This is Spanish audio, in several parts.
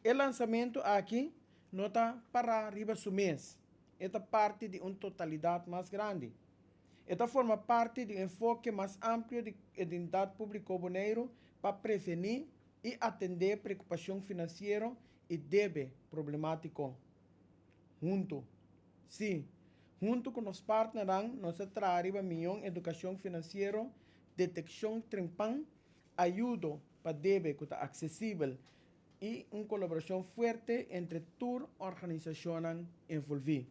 El lanzamiento aquí no está para arriba su mes. Esta parte de una totalidad más grande. Esta forma parte de un enfoque más amplio de identidad público bonaerense para prevenir y atender preocupación financiera y debe problemático. Junto con los partners, nos traerá millón educación financiera, detección trimpan, ayuda para debe que está accesible y una colaboración fuerte entre todas las organizaciones envolvidas.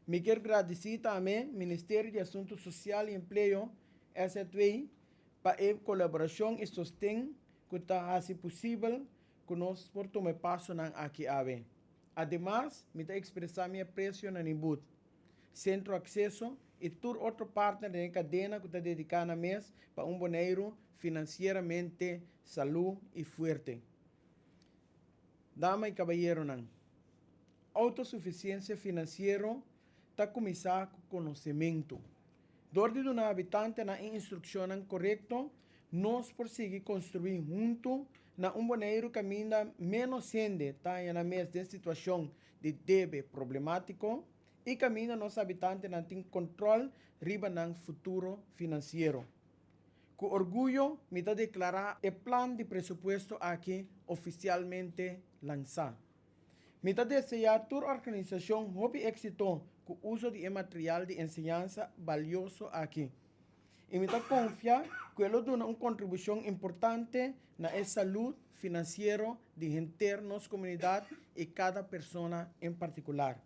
Me quiero agradecer también al Ministerio de Asuntos Sociales y Empleo, SATWI, para la colaboración y sostén que está haciendo posible que nos por tomar paso aquí ave. Además, me está expresando mi aprecio en el Centro Acceso y todo otro partner de la cadena que está dedicada a mes para un bonaerense financieramente salud y fuerte. Damas y caballeros, autosuficiencia financiera está comenzando con conocimiento. Donde un habitante na instrucción correcta, nos persigue construir junto na un bonaerense camina menos sende está en la mes de situación de debe problemático y camina nos habitantes na tem control riba ng futuro financiero. Con orgullo, me da declarar el plan de presupuesto aquí oficialmente lanzado. Me da desear a toda organización hobby éxito con uso de material de enseñanza valioso aquí. Y me da confiar que ello da una contribución importante en la salud financiera de internos comunidad y cada persona en particular.